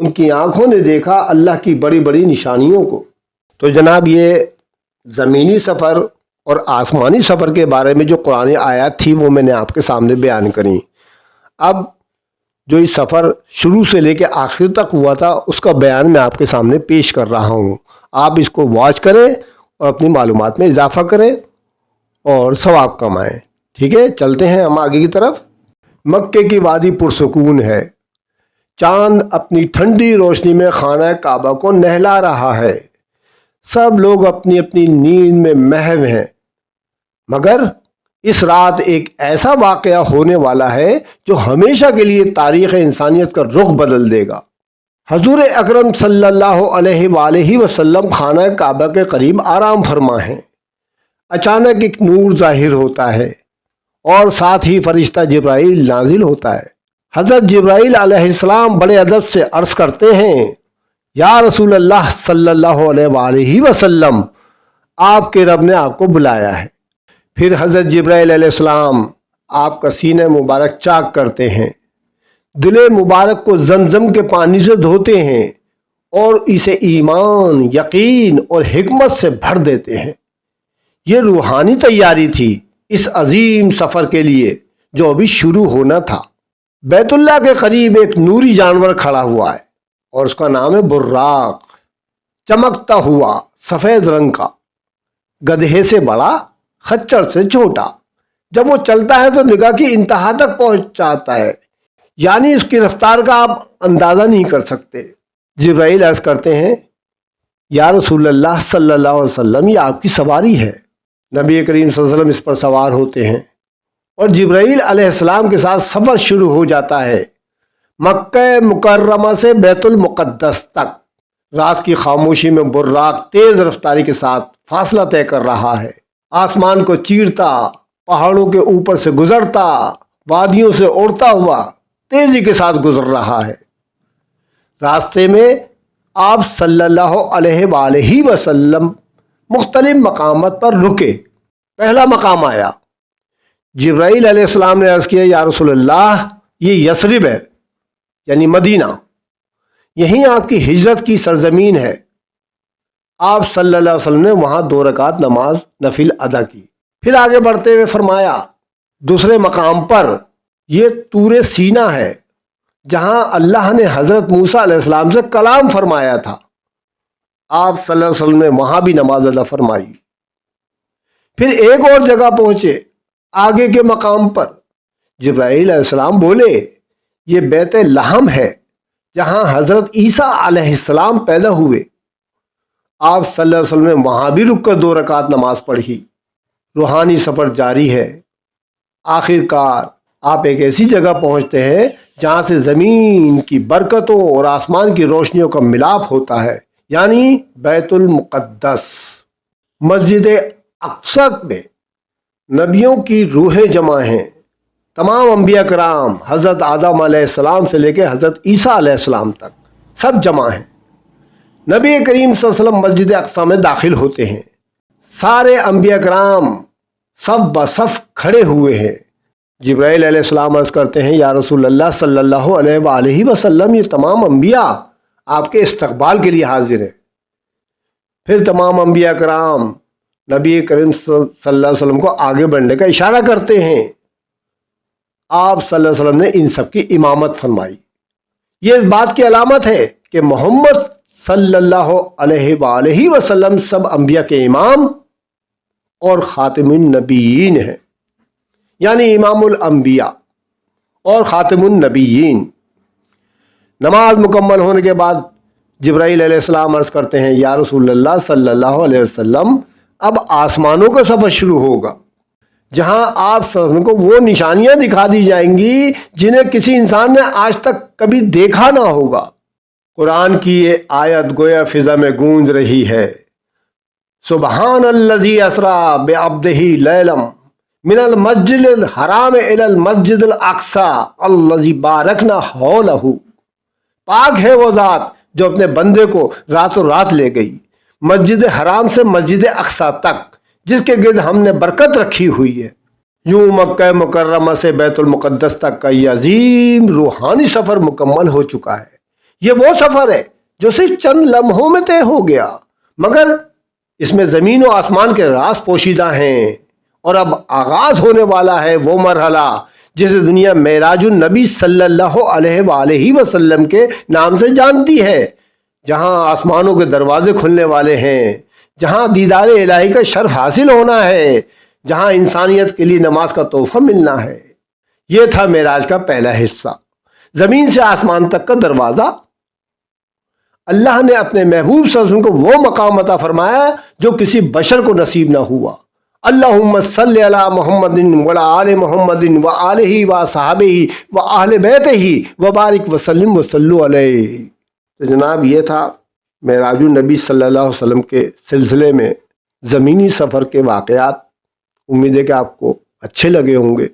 ان کی آنکھوں نے دیکھا اللہ کی بڑی بڑی نشانیوں کو۔ تو جناب یہ زمینی سفر اور آسمانی سفر کے بارے میں جو قرآن آیات تھی وہ میں نے آپ کے سامنے بیان کری۔ اب جو اس سفر شروع سے لے کے آخر تک ہوا تھا اس کا بیان میں آپ کے سامنے پیش کر رہا ہوں۔ آپ اس کو واچ کریں اور اپنی معلومات میں اضافہ کریں اور ثواب کمائیں۔ ٹھیک ہے، چلتے ہیں ہم آگے کی طرف۔ مکے کی وادی پرسکون ہے، چاند اپنی ٹھنڈی روشنی میں خانہ کعبہ کو نہلا رہا ہے، سب لوگ اپنی اپنی نیند میں محو ہیں، مگر اس رات ایک ایسا واقعہ ہونے والا ہے جو ہمیشہ کے لیے تاریخ انسانیت کا رخ بدل دے گا۔ حضور اکرم صلی اللہ علیہ وآلہ وسلم خانہ کعبہ کے قریب آرام فرما ہیں۔ اچانک ایک نور ظاہر ہوتا ہے اور ساتھ ہی فرشتہ جبرائیل نازل ہوتا ہے۔ حضرت جبرائیل علیہ السلام بڑے ادب سے عرض کرتے ہیں، یا رسول اللہ صلی اللہ علیہ وآلہ وسلم، آپ کے رب نے آپ کو بلایا ہے۔ پھر حضرت جبرائیل علیہ السلام آپ کا سینہ مبارک چاک کرتے ہیں، دل مبارک کو زمزم کے پانی سے دھوتے ہیں اور اسے ایمان، یقین اور حکمت سے بھر دیتے ہیں۔ یہ روحانی تیاری تھی اس عظیم سفر کے لیے جو ابھی شروع ہونا تھا۔ بیت اللہ کے قریب ایک نوری جانور کھڑا ہوا ہے اور اس کا نام ہے براق، چمکتا ہوا سفید رنگ کا، گدھے سے بڑا، خچر سے چھوٹا۔ جب وہ چلتا ہے تو نگاہ کی انتہا تک پہنچ جاتا ہے، یعنی اس کی رفتار کا آپ اندازہ نہیں کر سکتے۔ جبرائیل عرض کرتے ہیں، یا رسول اللہ صلی اللہ علیہ وسلم، یہ آپ کی سواری ہے۔ نبی کریم صلی اللہ علیہ وسلم اس پر سوار ہوتے ہیں اور جبرائیل علیہ السلام کے ساتھ سفر شروع ہو جاتا ہے مکہ مکرمہ سے بیت المقدس تک۔ رات کی خاموشی میں براق تیز رفتاری کے ساتھ فاصلہ طے کر رہا ہے، آسمان کو چیرتا، پہاڑوں کے اوپر سے گزرتا، وادیوں سے اڑتا ہوا تیزی کے ساتھ گزر رہا ہے۔ راستے میں آپ صلی اللہ علیہ وآلہ وسلم مختلف مقامات پر رکے۔ پہلا مقام آیا، جبرائیل علیہ السلام نے عرض کیا، یا رسول اللہ، یہ یثرب ہے، یعنی مدینہ، یہیں آپ کی ہجرت کی سرزمین ہے۔ آپ صلی اللہ علیہ وسلم نے وہاں 2 رکعت نماز نفل ادا کی۔ پھر آگے بڑھتے ہوئے فرمایا، دوسرے مقام پر یہ طور سینا ہے جہاں اللہ نے حضرت موسیٰ علیہ السلام سے کلام فرمایا تھا۔ آپ صلی اللہ علیہ وسلم نے وہاں بھی نماز ادا فرمائی۔ پھر ایک اور جگہ پہنچے، آگے کے مقام پر جبرائیل علیہ السلام بولے، یہ بیت لحم ہے جہاں حضرت عیسیٰ علیہ السلام پیدا ہوئے۔ آپ صلی اللہ علیہ وسلم نے وہاں بھی رک کر 2 رکعت نماز پڑھی۔ روحانی سفر جاری ہے۔ آخر کار آپ ایک ایسی جگہ پہنچتے ہیں جہاں سے زمین کی برکتوں اور آسمان کی روشنیوں کا ملاپ ہوتا ہے، یعنی بیت المقدس۔ مسجد اقصی میں نبیوں کی روحیں جمع ہیں، تمام انبیاء کرام حضرت آدم علیہ السلام سے لے کے حضرت عیسیٰ علیہ السلام تک سب جمع ہیں۔ نبی کریم صلی اللہ علیہ وسلم مسجد اقصی میں داخل ہوتے ہیں، سارے انبیاء کرام صف بصف کھڑے ہوئے ہیں۔ جبرائیل علیہ السلام عرض کرتے ہیں، یا رسول اللہ صلی اللہ علیہ وآلہ وسلم، یہ تمام انبیاء آپ کے استقبال کے لیے حاضر ہیں۔ پھر تمام انبیاء کرام نبی کریم صلی اللہ علیہ وسلم کو آگے بڑھنے کا اشارہ کرتے ہیں۔ آپ صلی اللہ علیہ وسلم نے ان سب کی امامت فرمائی۔ یہ اس بات کی علامت ہے کہ محمد صلی اللہ علیہ وآلہ وسلم سب انبیاء کے امام اور خاتم النبیین ہیں، یعنی امام الانبیاء اور خاتم النبیین۔ نماز مکمل ہونے کے بعد جبرائیل علیہ السلام عرض کرتے ہیں، یا رسول اللہ صلی اللہ علیہ وسلم، اب آسمانوں کا سفر شروع ہوگا جہاں آپ صلی اللہ علیہ وسلم کو وہ نشانیاں دکھا دی جائیں گی جنہیں کسی انسان نے آج تک کبھی دیکھا نہ ہوگا۔ قرآن کی یہ آیت گویا فضا میں گونج رہی ہے، سبحان الذی اسریٰ بعبدہ لیلا من المسجد الحرام الی المسجد الاقصی الذی بارکنا حولہ۔ پاک ہے وہ ذات جو اپنے بندے کو راتوں رات لے گئی مسجد حرام سے مسجد اقصی تک، جس کے گرد ہم نے برکت رکھی ہوئی ہے۔ یوں مکہ مکرمہ سے بیت المقدس تک کا یہ عظیم روحانی سفر مکمل ہو چکا ہے۔ یہ وہ سفر ہے جو صرف چند لمحوں میں طے ہو گیا، مگر اس میں زمین و آسمان کے راز پوشیدہ ہیں، اور اب آغاز ہونے والا ہے وہ مرحلہ جسے دنیا معراج النبی صلی اللہ علیہ وآلہ وسلم کے نام سے جانتی ہے، جہاں آسمانوں کے دروازے کھلنے والے ہیں، جہاں دیدار الہی کا شرف حاصل ہونا ہے، جہاں انسانیت کے لیے نماز کا تحفہ ملنا ہے۔ یہ تھا معراج کا پہلا حصہ، زمین سے آسمان تک کا دروازہ۔ اللہ نے اپنے محبوب صلی اللہ علیہ وسلم کو وہ مقام عطا فرمایا جو کسی بشر کو نصیب نہ ہوا۔ اللہم صلی علی محمد وعلی آل محمد وآلہ وصحبہ وآہل بیتہ وبارک وسلم وصلو علیہ۔ تو جناب یہ تھا معراج النبی صلی اللہ علیہ وسلم کے سلسلے میں زمینی سفر کے واقعات۔ امید ہے کہ آپ کو اچھے لگے ہوں گے،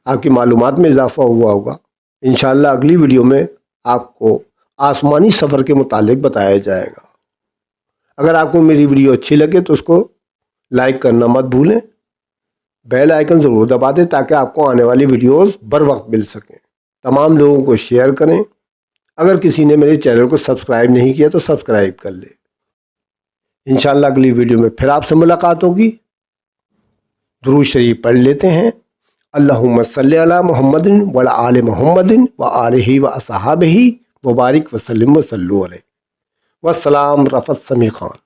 آپ کی معلومات میں اضافہ ہوا ہوگا۔ انشاءاللہ اگلی ویڈیو میں آپ کو آسمانی سفر کے متعلق بتایا جائے گا۔ اگر آپ کو میری ویڈیو اچھی لگے تو اس کو لائک کرنا مت بھولیں، بیل آئیکن ضرور دبا دیں تاکہ آپ کو آنے والی ویڈیوز بر وقت مل سکیں۔ تمام لوگوں کو شیئر کریں۔ اگر کسی نے میرے چینل کو سبسکرائب نہیں کیا تو سبسکرائب کر لیں۔ انشاءاللہ اگلی ویڈیو میں پھر آپ سے ملاقات ہوگی۔ درود شریف پڑھ لیتے ہیں۔ اللہم صلی علی محمد وعلی آل محمد وآلہ وصحبہ وبارک وسلم وصلو علیہ۔ والسلام رفعت سمیع خان۔